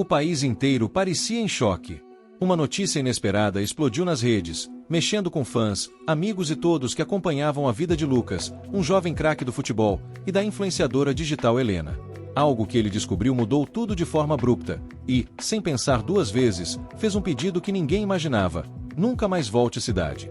O país inteiro parecia em choque. Uma notícia inesperada explodiu nas redes, mexendo com fãs, amigos e todos que acompanhavam a vida de Lucas, um jovem craque do futebol, e da influenciadora digital Helena. Algo que ele descobriu mudou tudo de forma abrupta, e, sem pensar duas vezes, fez um pedido que ninguém imaginava: nunca mais volte à cidade.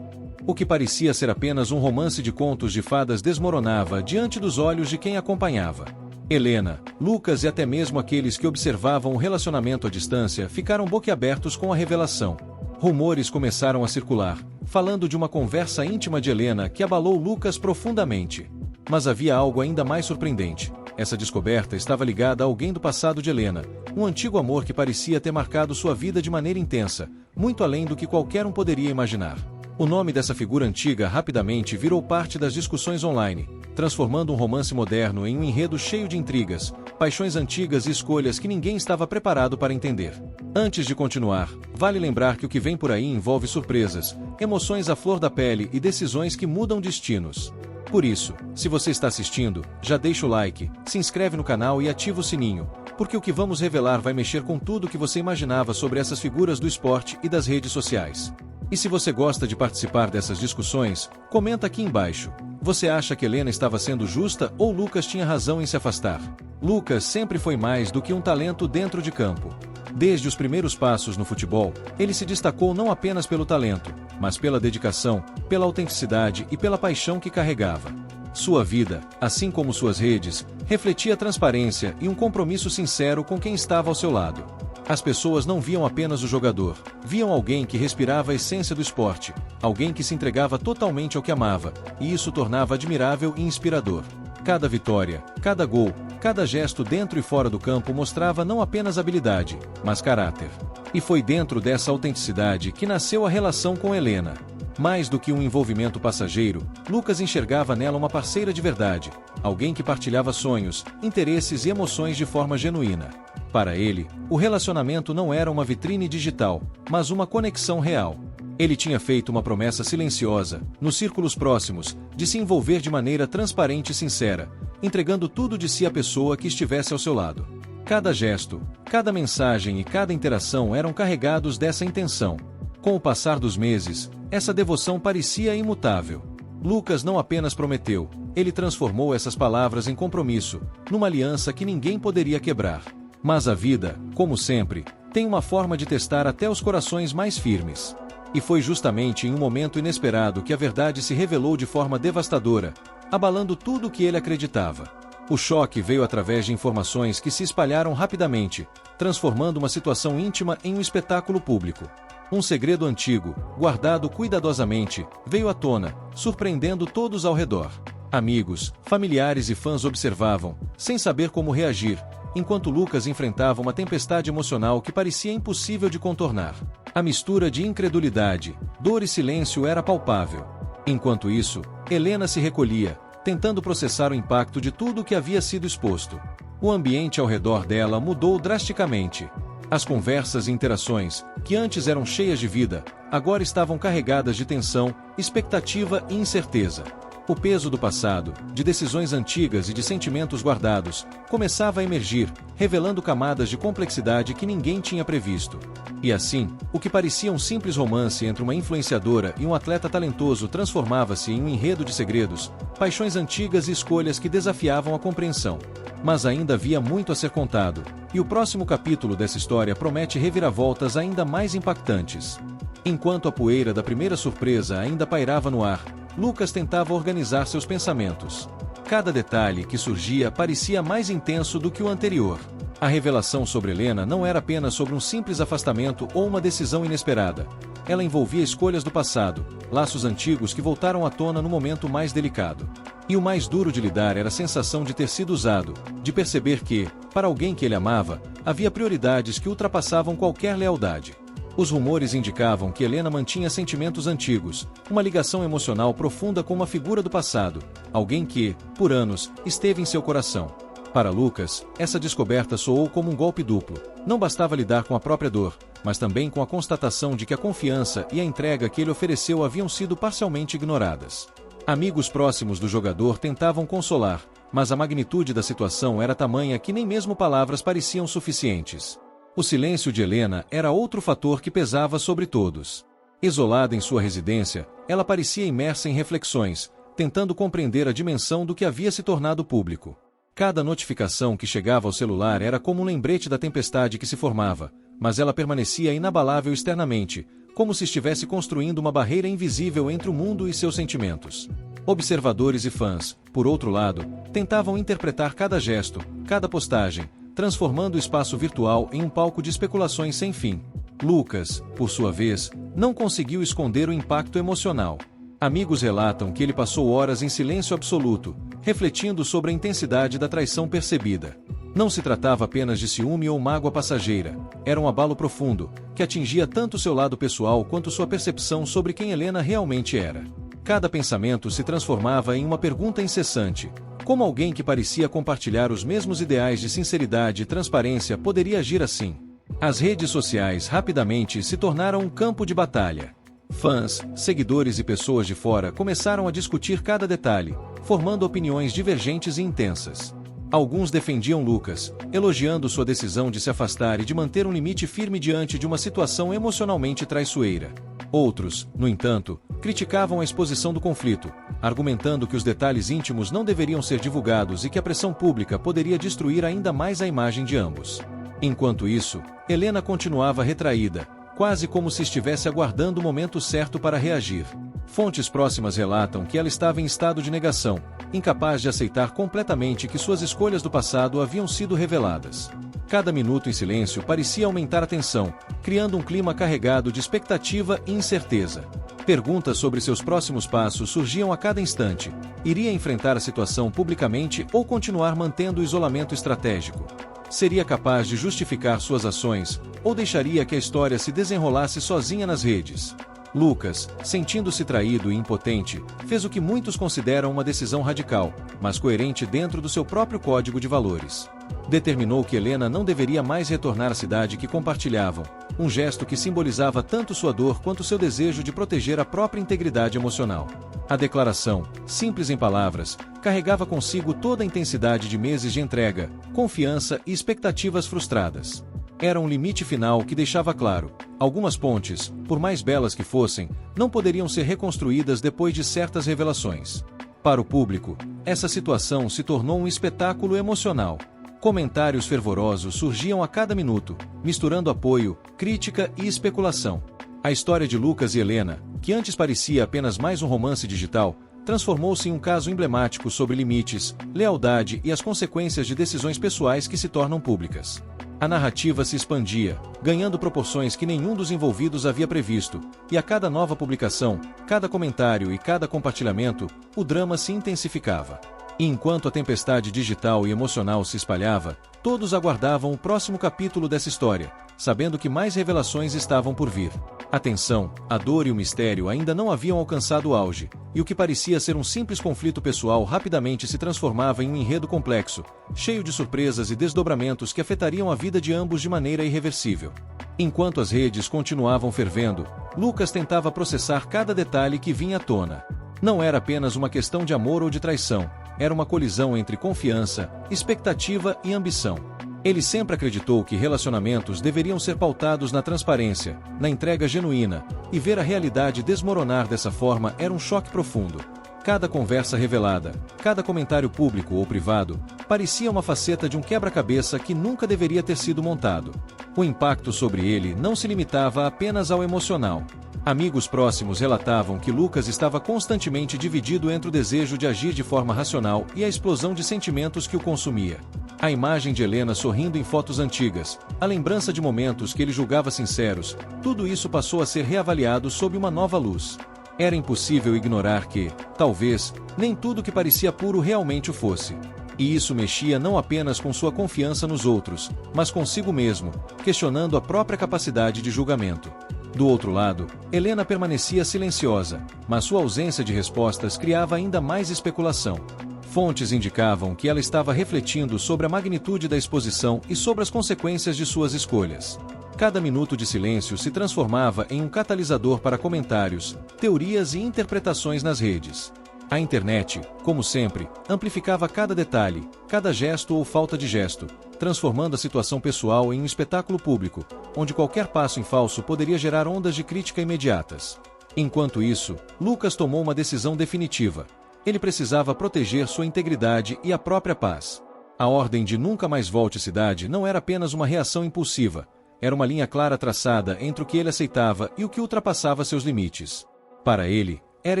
O que parecia ser apenas um romance de contos de fadas desmoronava diante dos olhos de quem acompanhava. Helena, Lucas e até mesmo aqueles que observavam o relacionamento à distância ficaram boquiabertos com a revelação. Rumores começaram a circular, falando de uma conversa íntima de Helena que abalou Lucas profundamente. Mas havia algo ainda mais surpreendente. Essa descoberta estava ligada a alguém do passado de Helena, um antigo amor que parecia ter marcado sua vida de maneira intensa, muito além do que qualquer um poderia imaginar. O nome dessa figura antiga rapidamente virou parte das discussões online, transformando um romance moderno em um enredo cheio de intrigas, paixões antigas e escolhas que ninguém estava preparado para entender. Antes de continuar, vale lembrar que o que vem por aí envolve surpresas, emoções à flor da pele e decisões que mudam destinos. Por isso, se você está assistindo, já deixa o like, se inscreve no canal e ativa o sininho, porque o que vamos revelar vai mexer com tudo o que você imaginava sobre essas figuras do esporte e das redes sociais. E se você gosta de participar dessas discussões, comenta aqui embaixo. Você acha que Helena estava sendo justa ou Lucas tinha razão em se afastar? Lucas sempre foi mais do que um talento dentro de campo. Desde os primeiros passos no futebol, ele se destacou não apenas pelo talento, mas pela dedicação, pela autenticidade e pela paixão que carregava. Sua vida, assim como suas redes, refletia transparência e um compromisso sincero com quem estava ao seu lado. As pessoas não viam apenas o jogador, viam alguém que respirava a essência do esporte, alguém que se entregava totalmente ao que amava, e isso tornava admirável e inspirador. Cada vitória, cada gol, cada gesto dentro e fora do campo mostrava não apenas habilidade, mas caráter. E foi dentro dessa autenticidade que nasceu a relação com Helena. Mais do que um envolvimento passageiro, Lucas enxergava nela uma parceira de verdade, alguém que partilhava sonhos, interesses e emoções de forma genuína. Para ele, o relacionamento não era uma vitrine digital, mas uma conexão real. Ele tinha feito uma promessa silenciosa, nos círculos próximos, de se envolver de maneira transparente e sincera, entregando tudo de si à pessoa que estivesse ao seu lado. Cada gesto, cada mensagem e cada interação eram carregados dessa intenção. Com o passar dos meses, essa devoção parecia imutável. Lucas não apenas prometeu, ele transformou essas palavras em compromisso, numa aliança que ninguém poderia quebrar. Mas a vida, como sempre, tem uma forma de testar até os corações mais firmes. E foi justamente em um momento inesperado que a verdade se revelou de forma devastadora, abalando tudo o que ele acreditava. O choque veio através de informações que se espalharam rapidamente, transformando uma situação íntima em um espetáculo público. Um segredo antigo, guardado cuidadosamente, veio à tona, surpreendendo todos ao redor. Amigos, familiares e fãs observavam, sem saber como reagir, enquanto Lucas enfrentava uma tempestade emocional que parecia impossível de contornar. A mistura de incredulidade, dor e silêncio era palpável. Enquanto isso, Helena se recolhia, tentando processar o impacto de tudo o que havia sido exposto. O ambiente ao redor dela mudou drasticamente. As conversas e interações, que antes eram cheias de vida, agora estavam carregadas de tensão, expectativa e incerteza. O peso do passado, de decisões antigas e de sentimentos guardados, começava a emergir, revelando camadas de complexidade que ninguém tinha previsto. E assim, o que parecia um simples romance entre uma influenciadora e um atleta talentoso transformava-se em um enredo de segredos, paixões antigas e escolhas que desafiavam a compreensão. Mas ainda havia muito a ser contado, e o próximo capítulo dessa história promete reviravoltas ainda mais impactantes. Enquanto a poeira da primeira surpresa ainda pairava no ar, Lucas tentava organizar seus pensamentos. Cada detalhe que surgia parecia mais intenso do que o anterior. A revelação sobre Helena não era apenas sobre um simples afastamento ou uma decisão inesperada. Ela envolvia escolhas do passado, laços antigos que voltaram à tona no momento mais delicado. E o mais duro de lidar era a sensação de ter sido usado, de perceber que, para alguém que ele amava, havia prioridades que ultrapassavam qualquer lealdade. Os rumores indicavam que Helena mantinha sentimentos antigos, uma ligação emocional profunda com uma figura do passado, alguém que, por anos, esteve em seu coração. Para Lucas, essa descoberta soou como um golpe duplo. Não bastava lidar com a própria dor, mas também com a constatação de que a confiança e a entrega que ele ofereceu haviam sido parcialmente ignoradas. Amigos próximos do jogador tentavam consolar, mas a magnitude da situação era tamanha que nem mesmo palavras pareciam suficientes. O silêncio de Helena era outro fator que pesava sobre todos. Isolada em sua residência, ela parecia imersa em reflexões, tentando compreender a dimensão do que havia se tornado público. Cada notificação que chegava ao celular era como um lembrete da tempestade que se formava, mas ela permanecia inabalável externamente, como se estivesse construindo uma barreira invisível entre o mundo e seus sentimentos. Observadores e fãs, por outro lado, tentavam interpretar cada gesto, cada postagem, transformando o espaço virtual em um palco de especulações sem fim. Lucas, por sua vez, não conseguiu esconder o impacto emocional. Amigos relatam que ele passou horas em silêncio absoluto, refletindo sobre a intensidade da traição percebida. Não se tratava apenas de ciúme ou mágoa passageira, era um abalo profundo, que atingia tanto seu lado pessoal quanto sua percepção sobre quem Helena realmente era. Cada pensamento se transformava em uma pergunta incessante: como alguém que parecia compartilhar os mesmos ideais de sinceridade e transparência poderia agir assim? As redes sociais rapidamente se tornaram um campo de batalha. Fãs, seguidores e pessoas de fora começaram a discutir cada detalhe, formando opiniões divergentes e intensas. Alguns defendiam Lucas, elogiando sua decisão de se afastar e de manter um limite firme diante de uma situação emocionalmente traiçoeira. Outros, no entanto, criticavam a exposição do conflito, argumentando que os detalhes íntimos não deveriam ser divulgados e que a pressão pública poderia destruir ainda mais a imagem de ambos. Enquanto isso, Helena continuava retraída, quase como se estivesse aguardando o momento certo para reagir. Fontes próximas relatam que ela estava em estado de negação, incapaz de aceitar completamente que suas escolhas do passado haviam sido reveladas. Cada minuto em silêncio parecia aumentar a tensão, criando um clima carregado de expectativa e incerteza. Perguntas sobre seus próximos passos surgiam a cada instante. Iria enfrentar a situação publicamente ou continuar mantendo o isolamento estratégico? Seria capaz de justificar suas ações, ou deixaria que a história se desenrolasse sozinha nas redes? Lucas, sentindo-se traído e impotente, fez o que muitos consideram uma decisão radical, mas coerente dentro do seu próprio código de valores. Determinou que Helena não deveria mais retornar à cidade que compartilhavam, um gesto que simbolizava tanto sua dor quanto seu desejo de proteger a própria integridade emocional. A declaração, simples em palavras, carregava consigo toda a intensidade de meses de entrega, confiança e expectativas frustradas. Era um limite final que deixava claro: algumas pontes, por mais belas que fossem, não poderiam ser reconstruídas depois de certas revelações. Para o público, essa situação se tornou um espetáculo emocional. Comentários fervorosos surgiam a cada minuto, misturando apoio, crítica e especulação. A história de Lucas e Helena, que antes parecia apenas mais um romance digital, transformou-se em um caso emblemático sobre limites, lealdade e as consequências de decisões pessoais que se tornam públicas. A narrativa se expandia, ganhando proporções que nenhum dos envolvidos havia previsto, e a cada nova publicação, cada comentário e cada compartilhamento, o drama se intensificava. E enquanto a tempestade digital e emocional se espalhava, todos aguardavam o próximo capítulo dessa história, sabendo que mais revelações estavam por vir. A tensão, a dor e o mistério ainda não haviam alcançado o auge, e o que parecia ser um simples conflito pessoal rapidamente se transformava em um enredo complexo, cheio de surpresas e desdobramentos que afetariam a vida de ambos de maneira irreversível. Enquanto as redes continuavam fervendo, Lucas tentava processar cada detalhe que vinha à tona. Não era apenas uma questão de amor ou de traição, era uma colisão entre confiança, expectativa e ambição. Ele sempre acreditou que relacionamentos deveriam ser pautados na transparência, na entrega genuína, e ver a realidade desmoronar dessa forma era um choque profundo. Cada conversa revelada, cada comentário público ou privado, parecia uma faceta de um quebra-cabeça que nunca deveria ter sido montado. O impacto sobre ele não se limitava apenas ao emocional. Amigos próximos relatavam que Lucas estava constantemente dividido entre o desejo de agir de forma racional e a explosão de sentimentos que o consumia. A imagem de Helena sorrindo em fotos antigas, a lembrança de momentos que ele julgava sinceros, tudo isso passou a ser reavaliado sob uma nova luz. Era impossível ignorar que, talvez, nem tudo que parecia puro realmente o fosse. E isso mexia não apenas com sua confiança nos outros, mas consigo mesmo, questionando a própria capacidade de julgamento. Do outro lado, Helena permanecia silenciosa, mas sua ausência de respostas criava ainda mais especulação. Fontes indicavam que ela estava refletindo sobre a magnitude da exposição e sobre as consequências de suas escolhas. Cada minuto de silêncio se transformava em um catalisador para comentários, teorias e interpretações nas redes. A internet, como sempre, amplificava cada detalhe, cada gesto ou falta de gesto, transformando a situação pessoal em um espetáculo público, onde qualquer passo em falso poderia gerar ondas de crítica imediatas. Enquanto isso, Lucas tomou uma decisão definitiva. Ele precisava proteger sua integridade e a própria paz. A ordem de nunca mais volte à cidade não era apenas uma reação impulsiva, era uma linha clara traçada entre o que ele aceitava e o que ultrapassava seus limites. Para ele, era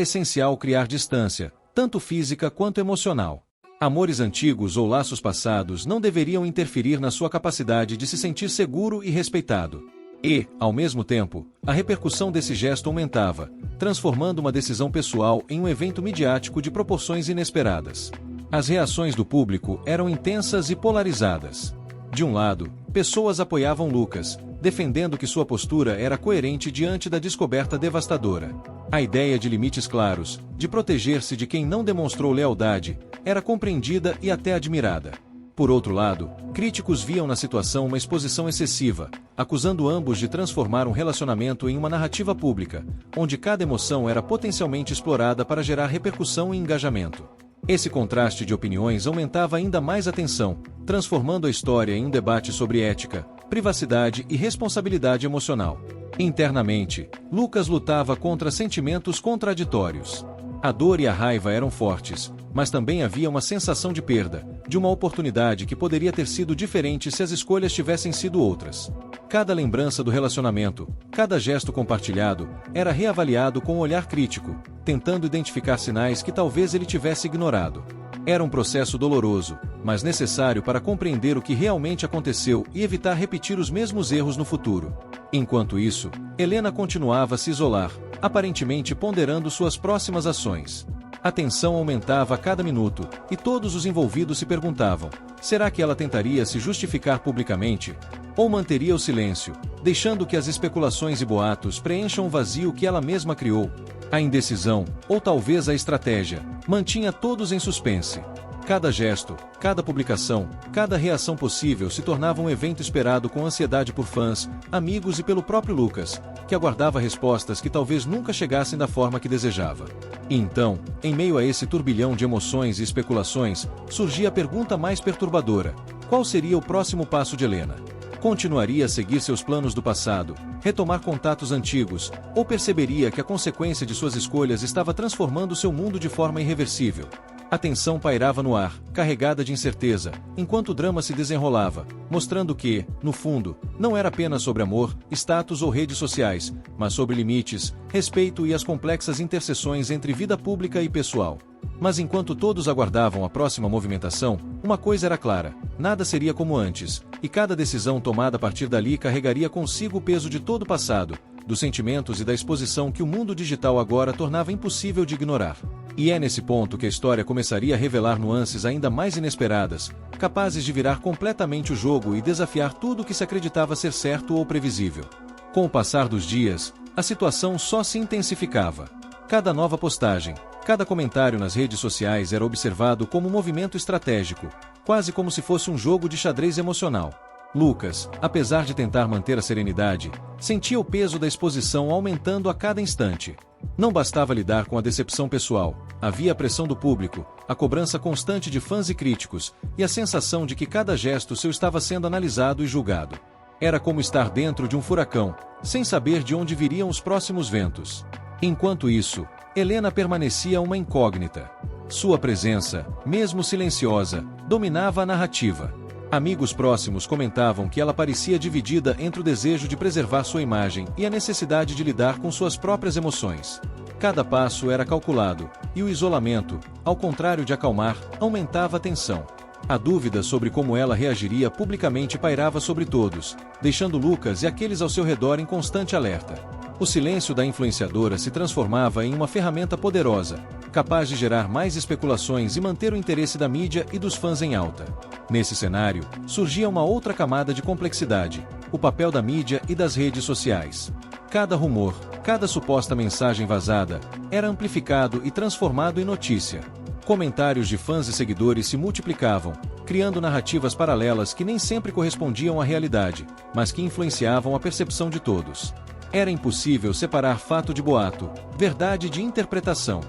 essencial criar distância, tanto física quanto emocional. Amores antigos ou laços passados não deveriam interferir na sua capacidade de se sentir seguro e respeitado. E, ao mesmo tempo, a repercussão desse gesto aumentava, transformando uma decisão pessoal em um evento midiático de proporções inesperadas. As reações do público eram intensas e polarizadas. De um lado, pessoas apoiavam Lucas, defendendo que sua postura era coerente diante da descoberta devastadora. A ideia de limites claros, de proteger-se de quem não demonstrou lealdade, era compreendida e até admirada. Por outro lado, críticos viam na situação uma exposição excessiva, acusando ambos de transformar um relacionamento em uma narrativa pública, onde cada emoção era potencialmente explorada para gerar repercussão e engajamento. Esse contraste de opiniões aumentava ainda mais a tensão, transformando a história em um debate sobre ética, privacidade e responsabilidade emocional. Internamente, Lucas lutava contra sentimentos contraditórios. A dor e a raiva eram fortes, mas também havia uma sensação de perda, de uma oportunidade que poderia ter sido diferente se as escolhas tivessem sido outras. Cada lembrança do relacionamento, cada gesto compartilhado, era reavaliado com um olhar crítico, tentando identificar sinais que talvez ele tivesse ignorado. Era um processo doloroso, mas necessário para compreender o que realmente aconteceu e evitar repetir os mesmos erros no futuro. Enquanto isso, Helena continuava a se isolar, aparentemente ponderando suas próximas ações. A tensão aumentava a cada minuto, e todos os envolvidos se perguntavam: será que ela tentaria se justificar publicamente? Ou manteria o silêncio, deixando que as especulações e boatos preencham o vazio que ela mesma criou? A indecisão, ou talvez a estratégia, mantinha todos em suspense. Cada gesto, cada publicação, cada reação possível se tornava um evento esperado com ansiedade por fãs, amigos e pelo próprio Lucas, que aguardava respostas que talvez nunca chegassem da forma que desejava. E então, em meio a esse turbilhão de emoções e especulações, surgia a pergunta mais perturbadora: qual seria o próximo passo de Helena? Continuaria a seguir seus planos do passado, retomar contatos antigos, ou perceberia que a consequência de suas escolhas estava transformando seu mundo de forma irreversível? A tensão pairava no ar, carregada de incerteza, enquanto o drama se desenrolava, mostrando que, no fundo, não era apenas sobre amor, status ou redes sociais, mas sobre limites, respeito e as complexas interseções entre vida pública e pessoal. Mas enquanto todos aguardavam a próxima movimentação, uma coisa era clara: nada seria como antes, e cada decisão tomada a partir dali carregaria consigo o peso de todo o passado, dos sentimentos e da exposição que o mundo digital agora tornava impossível de ignorar. E é nesse ponto que a história começaria a revelar nuances ainda mais inesperadas, capazes de virar completamente o jogo e desafiar tudo o que se acreditava ser certo ou previsível. Com o passar dos dias, a situação só se intensificava. Cada nova postagem, cada comentário nas redes sociais era observado como um movimento estratégico, quase como se fosse um jogo de xadrez emocional. Lucas, apesar de tentar manter a serenidade, sentia o peso da exposição aumentando a cada instante. Não bastava lidar com a decepção pessoal, havia a pressão do público, a cobrança constante de fãs e críticos, e a sensação de que cada gesto seu estava sendo analisado e julgado. Era como estar dentro de um furacão, sem saber de onde viriam os próximos ventos. Enquanto isso, Helena permanecia uma incógnita. Sua presença, mesmo silenciosa, dominava a narrativa. Amigos próximos comentavam que ela parecia dividida entre o desejo de preservar sua imagem e a necessidade de lidar com suas próprias emoções. Cada passo era calculado, e o isolamento, ao contrário de acalmar, aumentava a tensão. A dúvida sobre como ela reagiria publicamente pairava sobre todos, deixando Lucas e aqueles ao seu redor em constante alerta. O silêncio da influenciadora se transformava em uma ferramenta poderosa, capaz de gerar mais especulações e manter o interesse da mídia e dos fãs em alta. Nesse cenário, surgia uma outra camada de complexidade: o papel da mídia e das redes sociais. Cada rumor, cada suposta mensagem vazada, era amplificado e transformado em notícia. Comentários de fãs e seguidores se multiplicavam, criando narrativas paralelas que nem sempre correspondiam à realidade, mas que influenciavam a percepção de todos. Era impossível separar fato de boato, verdade de interpretação.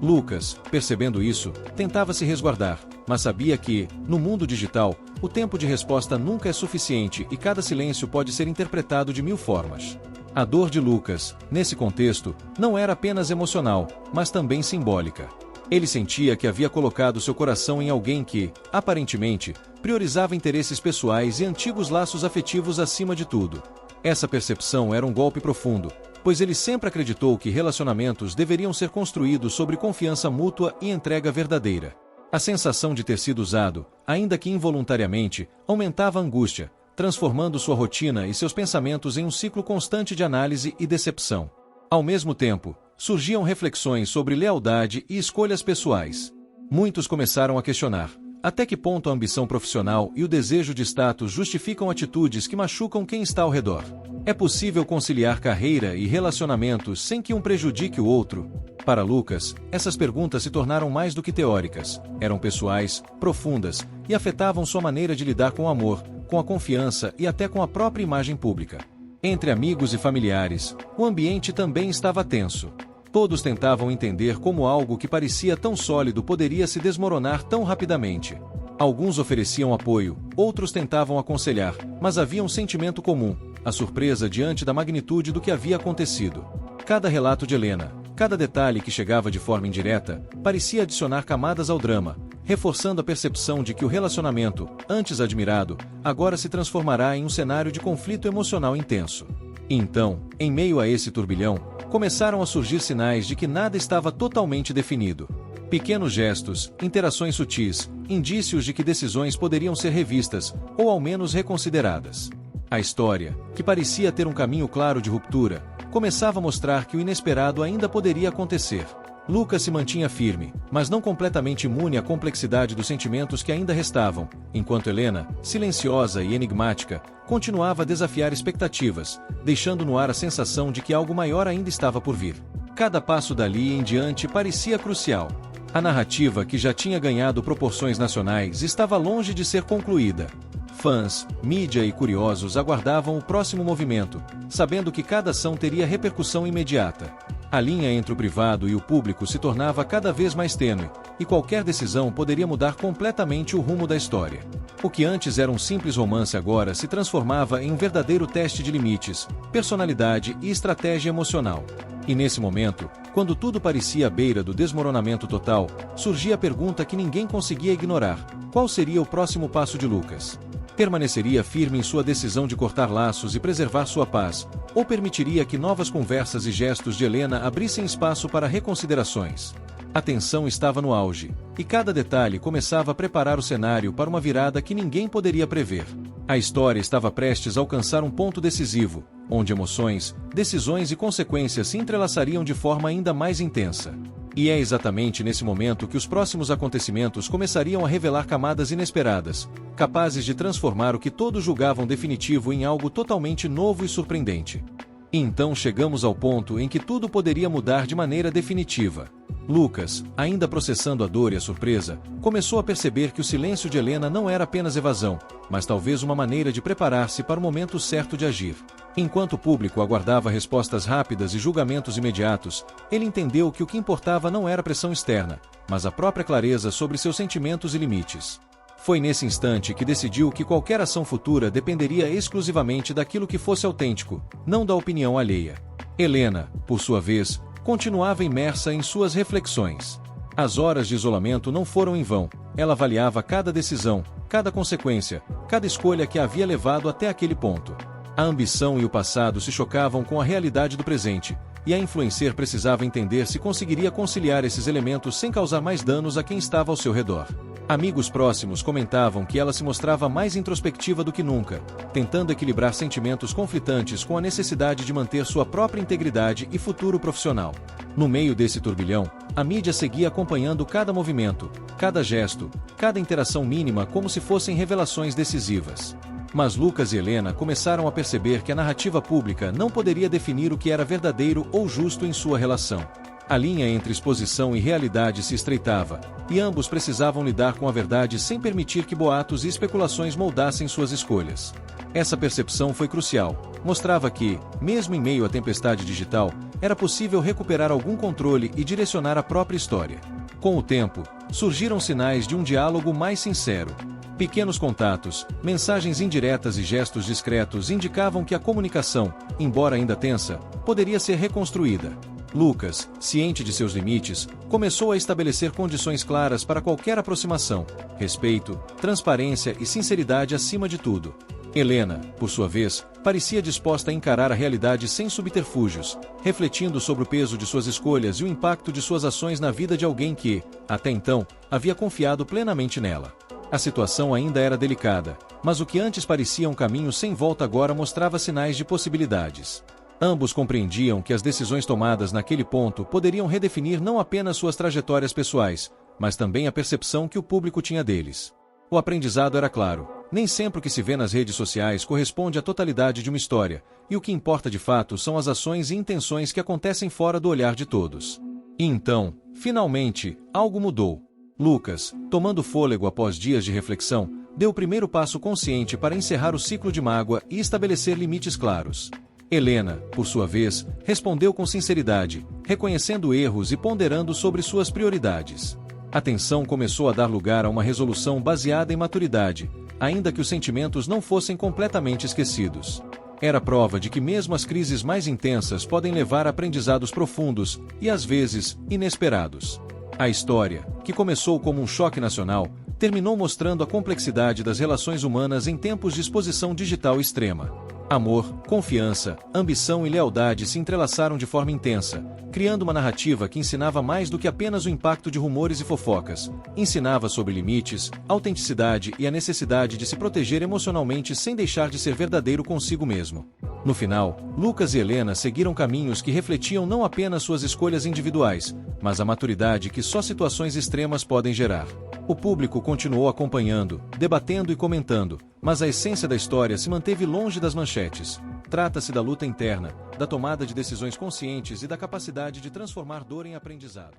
Lucas, percebendo isso, tentava se resguardar, mas sabia que, no mundo digital, o tempo de resposta nunca é suficiente e cada silêncio pode ser interpretado de 1000 formas. A dor de Lucas, nesse contexto, não era apenas emocional, mas também simbólica. Ele sentia que havia colocado seu coração em alguém que, aparentemente, priorizava interesses pessoais e antigos laços afetivos acima de tudo. Essa percepção era um golpe profundo, pois ele sempre acreditou que relacionamentos deveriam ser construídos sobre confiança mútua e entrega verdadeira. A sensação de ter sido usado, ainda que involuntariamente, aumentava a angústia, transformando sua rotina e seus pensamentos em um ciclo constante de análise e decepção. Ao mesmo tempo, surgiam reflexões sobre lealdade e escolhas pessoais. Muitos começaram a questionar: até que ponto a ambição profissional e o desejo de status justificam atitudes que machucam quem está ao redor? É possível conciliar carreira e relacionamentos sem que um prejudique o outro? Para Lucas, essas perguntas se tornaram mais do que teóricas, eram pessoais, profundas, e afetavam sua maneira de lidar com o amor, com a confiança e até com a própria imagem pública. Entre amigos e familiares, o ambiente também estava tenso. Todos tentavam entender como algo que parecia tão sólido poderia se desmoronar tão rapidamente. Alguns ofereciam apoio, outros tentavam aconselhar, mas havia um sentimento comum: a surpresa diante da magnitude do que havia acontecido. Cada relato de Helena, cada detalhe que chegava de forma indireta, parecia adicionar camadas ao drama, reforçando a percepção de que o relacionamento, antes admirado, agora se transformará em um cenário de conflito emocional intenso. E então, em meio a esse turbilhão, começaram a surgir sinais de que nada estava totalmente definido. Pequenos gestos, interações sutis, indícios de que decisões poderiam ser revistas, ou ao menos reconsideradas. A história, que parecia ter um caminho claro de ruptura, começava a mostrar que o inesperado ainda poderia acontecer. Lucas se mantinha firme, mas não completamente imune à complexidade dos sentimentos que ainda restavam, enquanto Helena, silenciosa e enigmática, continuava a desafiar expectativas, deixando no ar a sensação de que algo maior ainda estava por vir. Cada passo dali em diante parecia crucial. A narrativa, que já tinha ganhado proporções nacionais, estava longe de ser concluída. Fãs, mídia e curiosos aguardavam o próximo movimento, sabendo que cada ação teria repercussão imediata. A linha entre o privado e o público se tornava cada vez mais tênue, e qualquer decisão poderia mudar completamente o rumo da história. O que antes era um simples romance agora se transformava em um verdadeiro teste de limites, personalidade e estratégia emocional. E nesse momento, quando tudo parecia à beira do desmoronamento total, surgia a pergunta que ninguém conseguia ignorar: qual seria o próximo passo de Lucas? Permaneceria firme em sua decisão de cortar laços e preservar sua paz, ou permitiria que novas conversas e gestos de Helena abrissem espaço para reconsiderações? A tensão estava no auge, e cada detalhe começava a preparar o cenário para uma virada que ninguém poderia prever. A história estava prestes a alcançar um ponto decisivo, onde emoções, decisões e consequências se entrelaçariam de forma ainda mais intensa. E é exatamente nesse momento que os próximos acontecimentos começariam a revelar camadas inesperadas, capazes de transformar o que todos julgavam definitivo em algo totalmente novo e surpreendente. E então chegamos ao ponto em que tudo poderia mudar de maneira definitiva. Lucas, ainda processando a dor e a surpresa, começou a perceber que o silêncio de Helena não era apenas evasão, mas talvez uma maneira de preparar-se para o momento certo de agir. Enquanto o público aguardava respostas rápidas e julgamentos imediatos, ele entendeu que o que importava não era a pressão externa, mas a própria clareza sobre seus sentimentos e limites. Foi nesse instante que decidiu que qualquer ação futura dependeria exclusivamente daquilo que fosse autêntico, não da opinião alheia. Helena, por sua vez, continuava imersa em suas reflexões. As horas de isolamento não foram em vão, ela avaliava cada decisão, cada consequência, cada escolha que a havia levado até aquele ponto. A ambição e o passado se chocavam com a realidade do presente, e a influencer precisava entender se conseguiria conciliar esses elementos sem causar mais danos a quem estava ao seu redor. Amigos próximos comentavam que ela se mostrava mais introspectiva do que nunca, tentando equilibrar sentimentos conflitantes com a necessidade de manter sua própria integridade e futuro profissional. No meio desse turbilhão, a mídia seguia acompanhando cada movimento, cada gesto, cada interação mínima como se fossem revelações decisivas. Mas Lucas e Helena começaram a perceber que a narrativa pública não poderia definir o que era verdadeiro ou justo em sua relação. A linha entre exposição e realidade se estreitava, e ambos precisavam lidar com a verdade sem permitir que boatos e especulações moldassem suas escolhas. Essa percepção foi crucial. Mostrava que, mesmo em meio à tempestade digital, era possível recuperar algum controle e direcionar a própria história. Com o tempo, surgiram sinais de um diálogo mais sincero. Pequenos contatos, mensagens indiretas e gestos discretos indicavam que a comunicação, embora ainda tensa, poderia ser reconstruída. Lucas, ciente de seus limites, começou a estabelecer condições claras para qualquer aproximação: respeito, transparência e sinceridade acima de tudo. Helena, por sua vez, parecia disposta a encarar a realidade sem subterfúgios, refletindo sobre o peso de suas escolhas e o impacto de suas ações na vida de alguém que, até então, havia confiado plenamente nela. A situação ainda era delicada, mas o que antes parecia um caminho sem volta agora mostrava sinais de possibilidades. Ambos compreendiam que as decisões tomadas naquele ponto poderiam redefinir não apenas suas trajetórias pessoais, mas também a percepção que o público tinha deles. O aprendizado era claro: nem sempre o que se vê nas redes sociais corresponde à totalidade de uma história, e o que importa de fato são as ações e intenções que acontecem fora do olhar de todos. E então, finalmente, algo mudou. Lucas, tomando fôlego após dias de reflexão, deu o primeiro passo consciente para encerrar o ciclo de mágoa e estabelecer limites claros. Helena, por sua vez, respondeu com sinceridade, reconhecendo erros e ponderando sobre suas prioridades. A tensão começou a dar lugar a uma resolução baseada em maturidade, ainda que os sentimentos não fossem completamente esquecidos. Era prova de que mesmo as crises mais intensas podem levar a aprendizados profundos e, às vezes, inesperados. A história, que começou como um choque nacional, terminou mostrando a complexidade das relações humanas em tempos de exposição digital extrema. Amor, confiança, ambição e lealdade se entrelaçaram de forma intensa, criando uma narrativa que ensinava mais do que apenas o impacto de rumores e fofocas. Ensinava sobre limites, autenticidade e a necessidade de se proteger emocionalmente sem deixar de ser verdadeiro consigo mesmo. No final, Lucas e Helena seguiram caminhos que refletiam não apenas suas escolhas individuais, mas a maturidade que só situações extremas podem gerar. O público continuou acompanhando, debatendo e comentando, mas a essência da história se manteve longe das manchetes. Trata-se da luta interna, da tomada de decisões conscientes e da capacidade de transformar dor em aprendizado.